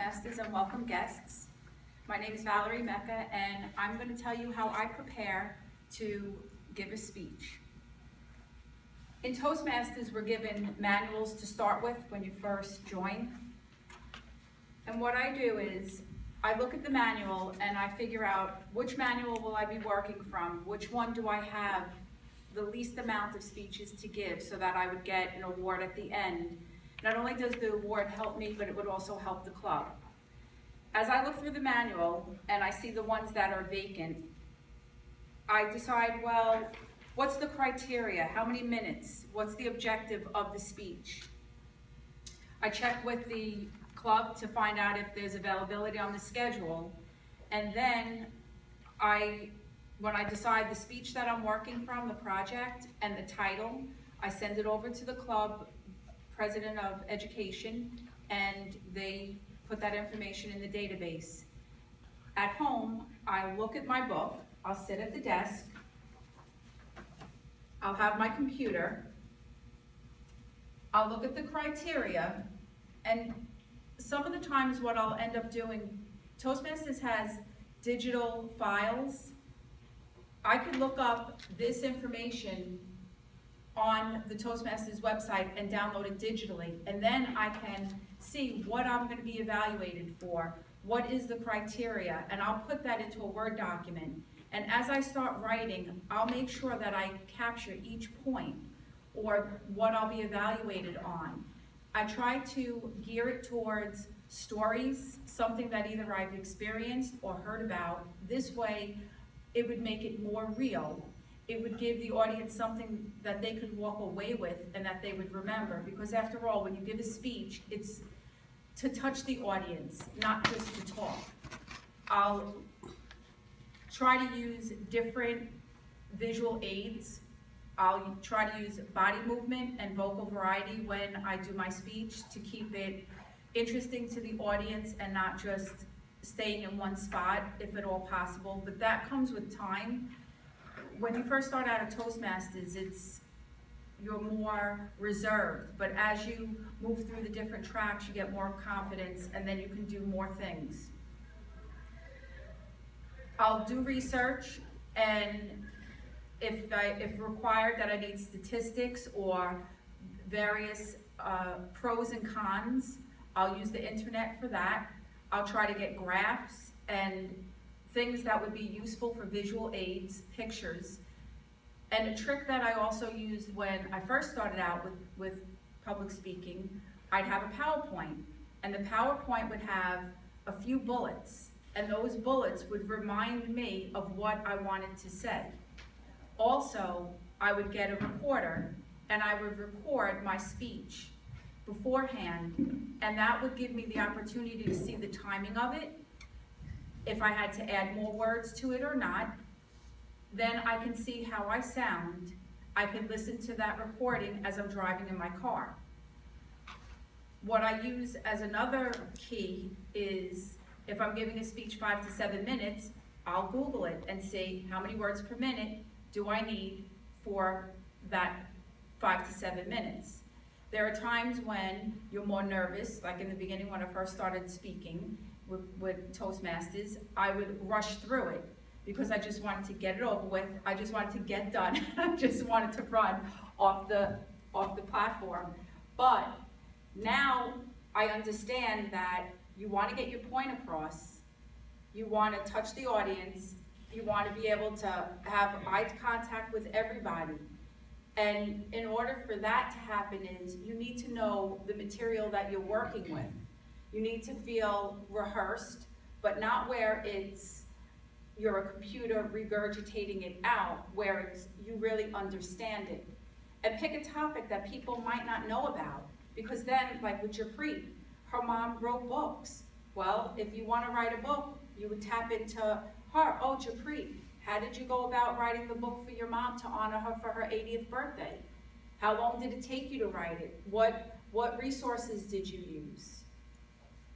Toastmasters and welcome guests. My name is Valerie M, and I'm going to tell you how I prepare to give a speech. In Toastmasters, we're given manuals to start with when you first join. And what I do is, I look at the manual and I figure out which manual will I be working from, which one do I have the least amount of speeches to give so that I would get an award at the end. Not only does the award help me, but it would also help the club. As I look through the manual and I see the ones that are vacant, I decide, well, what's the criteria? How many minutes? What's the objective of the speech? I check with the club to find out if there's availability on the schedule. And then when I decide the speech that I'm working from, the project, and the title, I send it over to the club president of education, and they put that information in the database. At home, I look at my book, I'll sit at the desk, I'll have my computer, I'll look at the criteria, and some of the times what I'll end up doing, Toastmasters has digital files. I could look up this information on the Toastmasters website and download it digitally, and then I can see what I'm going to be evaluated for, what is the criteria, and I'll put that into a Word document. And as I start writing, I'll make sure that I capture each point or what I'll be evaluated on. I try to gear it towards stories, something that either I've experienced or heard about. This way, it would make it more real. It would give the audience something that they could walk away with and that they would remember. Because after all, when you give a speech, it's to touch the audience, not just to talk. I'll try to use different visual aids. I'll try to use body movement and vocal variety when I do my speech to keep it interesting to the audience and not just staying in one spot, if at all possible. But that comes with time. When you first start out at Toastmasters, you're more reserved, but as you move through the different tracks, you get more confidence, and then you can do more things. I'll do research, and if required that I need statistics or various pros and cons, I'll use the internet for that. I'll try to get graphs and things that would be useful for visual aids, pictures. And a trick that I also used when I first started out with public speaking, I'd have a PowerPoint, and the PowerPoint would have a few bullets, and those bullets would remind me of what I wanted to say. Also, I would get a recorder, and I would record my speech beforehand, and that would give me the opportunity to see the timing of it, if I had to add more words to it or not. Then I can see how I sound. I can listen to that recording as I'm driving in my car. What I use as another key is, if I'm giving a speech 5 to 7 minutes, I'll Google it and see how many words per minute do I need for that 5 to 7 minutes. There are times when you're more nervous, like in the beginning when I first started speaking with Toastmasters, I would rush through it because I just wanted to get it over with. I just wanted to get done. I just wanted to run off the platform. But now I understand that you want to get your point across. You want to touch the audience. You want to be able to have eye contact with everybody. And in order for that to happen is you need to know the material that you're working with. You need to feel rehearsed, but not where you're a computer regurgitating it out, where you really understand it. And pick a topic that people might not know about, because then, like with Japri, her mom wrote books. Well, if you want to write a book, you would tap into her. Oh, Japri, how did you go about writing the book for your mom to honor her for her 80th birthday? How long did it take you to write it? What resources did you use?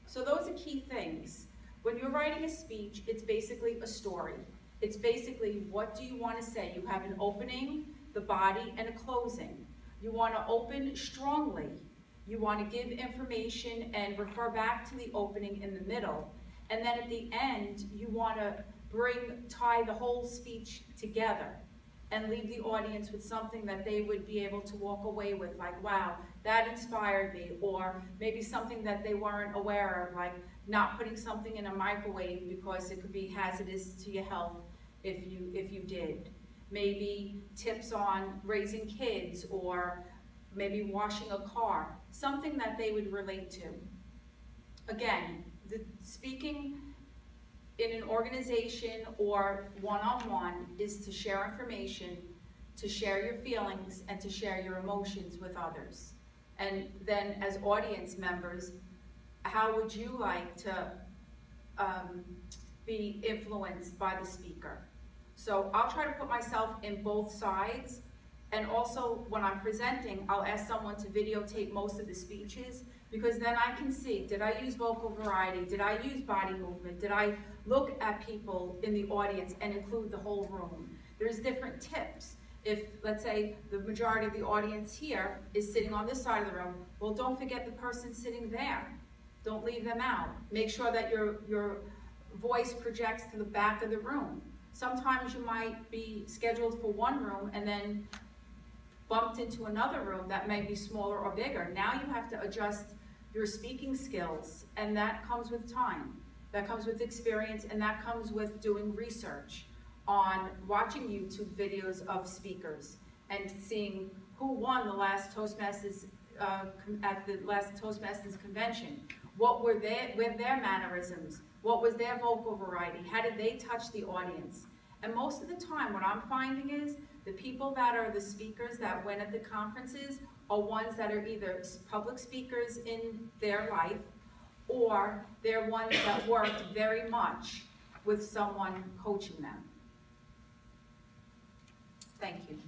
So those are key things. When you're writing a speech, it's basically a story. It's basically, what do you want to say? You have an opening, the body, and a closing. You want to open strongly. You want to give information and refer back to the opening in the middle. And then at the end, you want to tie the whole speech together and leave the audience with something that they would be able to walk away with, like, wow, that inspired me, or maybe something that they weren't aware of, like not putting something in a microwave because it could be hazardous to your health if you did. Maybe tips on raising kids, or maybe washing a car, something that they would relate to. Again, the speaking in an organization or one-on-one is to share information, to share your feelings, and to share your emotions with others. And then as audience members, how would you like to be influenced by the speaker? So I'll try to put myself in both sides, and also when I'm presenting, I'll ask someone to videotape most of the speeches, because then I can see, did I use vocal variety? Did I use body movement? Did I look at people in the audience and include the whole room? There's different tips. If, let's say, the majority of the audience here is sitting on this side of the room, well, don't forget the person sitting there. Don't leave them out. Make sure that your voice projects to the back of the room. Sometimes you might be scheduled for one room and then bumped into another room that may be smaller or bigger. Now you have to adjust your speaking skills, and that comes with time. That comes with experience, and that comes with doing research on watching YouTube videos of speakers and seeing who won the last Toastmasters, at the last Toastmasters convention. What were their mannerisms? What was their vocal variety? How did they touch the audience? And most of the time, what I'm finding is the people that are the speakers that win at the conferences are ones that are either public speakers in their life, or they're ones that worked very much with someone coaching them. Thank you.